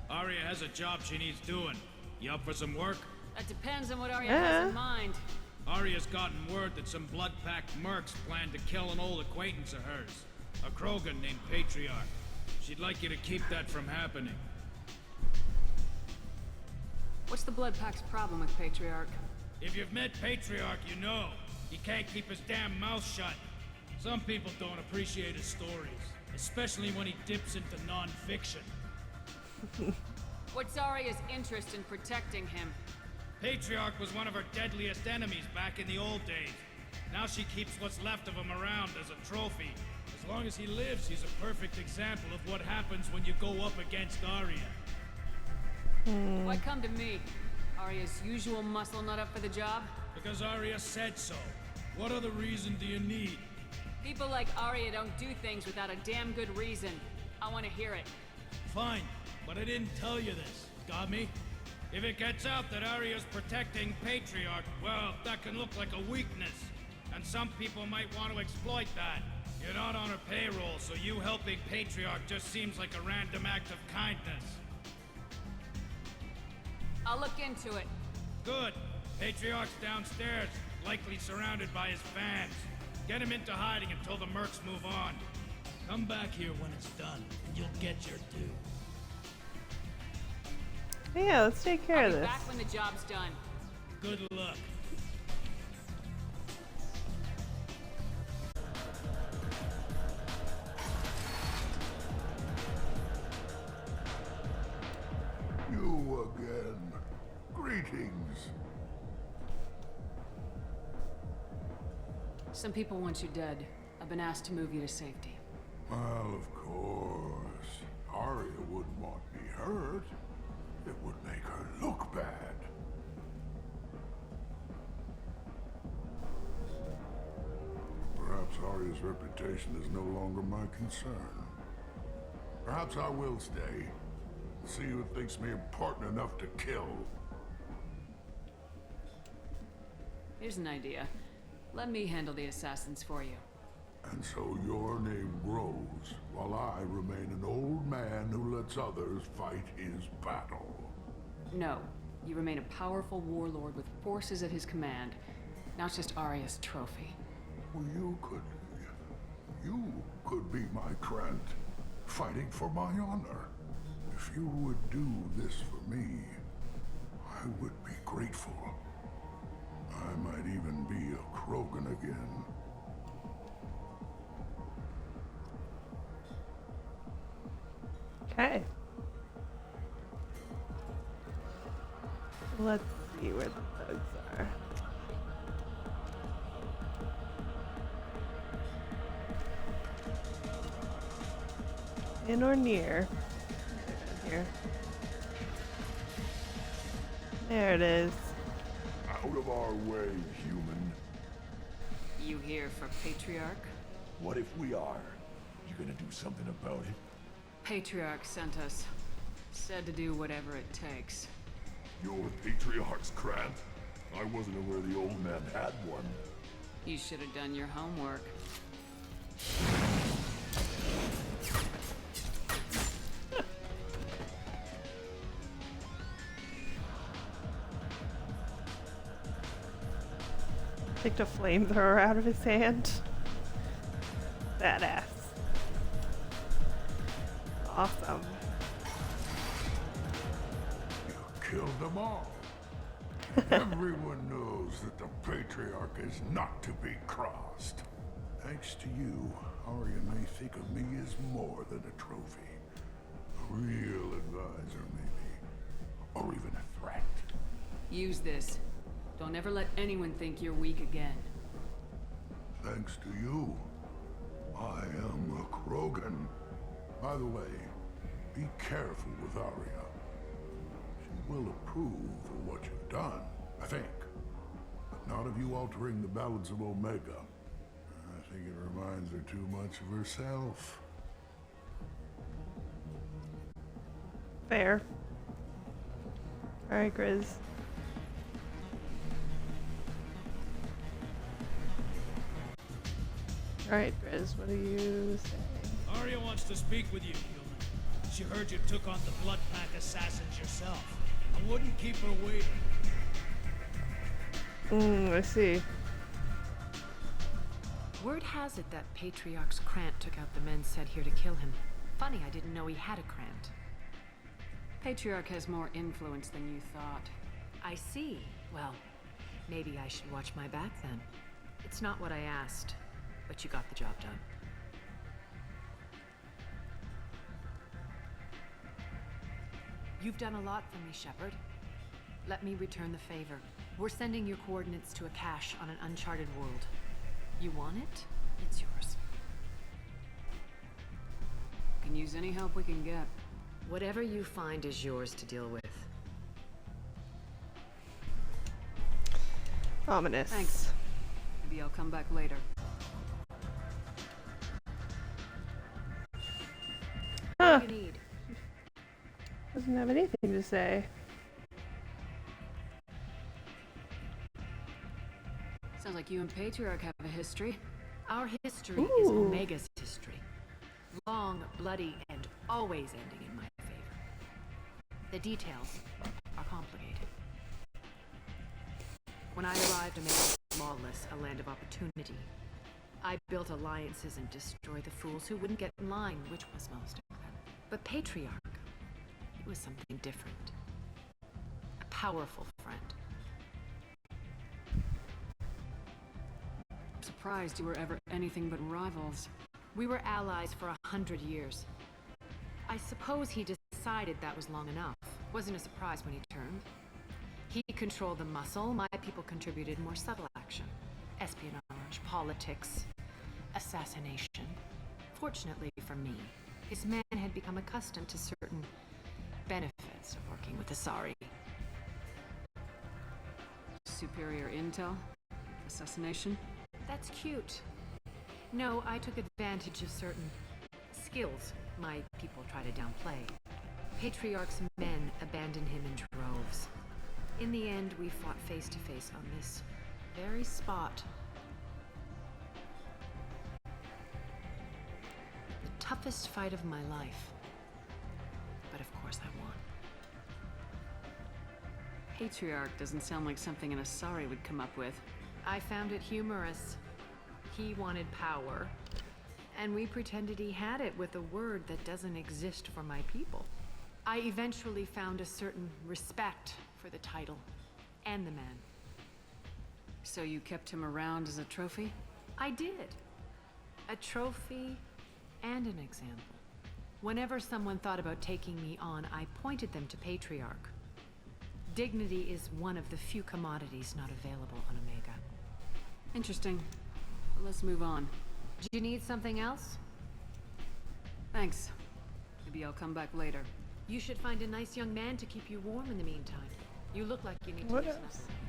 Aria has a job she needs doing. You up for some work? That depends on what Aria has in mind. Aria's gotten word that some blood-packed mercs plan to kill an old acquaintance of hers. A Krogan named Patriarch. She'd like you to keep that from happening. What's the Blood Pack's problem with Patriarch? If you've met Patriarch, you know. He can't keep his damn mouth shut. Some people don't appreciate his stories, especially when he dips into non-fiction. What's Aria's interest in protecting him? Patriarch was one of her deadliest enemies back in the old days. Now she keeps what's left of him around as a trophy. As long as he lives, he's a perfect example of what happens when you go up against Aria. Why come to me? Aria's usual muscle not up for the job? Because Aria said so. What other reason do you need? People like Aria don't do things without a damn good reason. I want to hear it. Fine, but I didn't tell you this. Got me? If it gets out that Aria's protecting Patriarch, well, that can look like a weakness. And some people might want to exploit that. You're not on her payroll, so you helping Patriarch just seems like a random act of kindness. I'll look into it. Good. Patriarch's downstairs, likely surrounded by his fans. Get him into hiding until the mercs move on. Come back here when it's done, and you'll get your due. Yeah, let's take care of I'll be this. back when the job's done. Good luck. You again. Greetings. Some people want you dead. I've been asked to move you to safety. Well, of course. Aria wouldn't want me hurt. It would make her look bad. Perhaps Aria's reputation is no longer my concern. Perhaps I will stay. See who thinks me important enough to kill. Here's an idea. Let me handle the assassins for you. And so your name grows, while I remain an old man who lets others fight his battle. No. You remain a powerful warlord with forces at his command. Now it's just Aria's trophy. Well, you could be my Krantt, fighting for my honor. If you would do this for me, I would be grateful. I might even be a Krogan again. Okay. Let's see where the thugs are. In or near. Here. There it is. Out of our way, human. You here for Patriarch? What if we are? You gonna do something about it? Patriarch sent us. Said to do whatever it takes. You're Patriarch's Krantt? I wasn't aware the old man had one. You should have done your homework. Picked a flamethrower out of his hand. Badass. Awesome. You killed them all. Everyone knows that the Patriarch is not to be crossed. Thanks to you, Aria may think of me as more than a trophy. A real advisor, maybe. Or even a threat. Use this. Don't ever let anyone think you're weak again. Thanks to you, I am a Krogan. By the way, be careful with Aria. She will approve of what you've done, I think. But not of you altering the balance of Omega. I think it reminds her too much of herself. Fair. Alright, Grizz. Alright, Grizz, what do you say? Aria wants to speak with you, human. she heard you took on the Blood Pack assassins yourself. I wouldn't keep her waiting. I see. Word has it that Patriarch's Krantt took out the men sent here to kill him. Funny, I didn't know he had a Krantt. Patriarch has more influence than you thought. I see. Well, maybe I should watch my back then. It's not what I asked, but you got the job done. You've done a lot for me, Shepard. Let me return the favor. We're sending your coordinates to a cache on an uncharted world. You want it? It's yours. Can use any help we can get. Whatever you find is yours to deal with. Ominous. Thanks. Maybe I'll come back later. Huh. What do you need? Doesn't have anything to say. Sounds like you and Patriarch have a history. Our history is Ooh. Omega's history. Long, bloody, and always ending in my favor. The details are complicated. When I arrived, Omega was lawless, a land of opportunity. I built alliances and destroyed the fools who wouldn't get in line, which was most of them. But Patriarch, he was something different. A powerful friend. I'm surprised you were ever anything but rivals. We were allies for 100 years. I suppose he decided that was long enough. Wasn't a surprise when he turned. He controlled the muscle, my people contributed more subtle action. Espionage, politics, assassination. Fortunately for me, his men had become accustomed to certain benefits of working with Asari. Superior intel? Assassination? That's cute. No, I took advantage of certain skills my people try to downplay. Patriarch's men abandoned him in droves. In the end, we fought face to face on this very spot. The toughest fight of my life. But of course I won. Patriarch doesn't sound like something an Asari would come up with. I found it humorous. He wanted power, and we pretended he had it with a word that doesn't exist for my people. I eventually found a certain respect for the title and the man. So you kept him around as a trophy? I did. A trophy and an example. Whenever someone thought about taking me on, I pointed them to Patriarch. Dignity is one of the few commodities not available on Omega. Interesting. Let's move on. Do you need something else? Thanks. Maybe I'll come back later. You should find a nice young man to keep you warm in the meantime. You look like you need to What loosen else? up.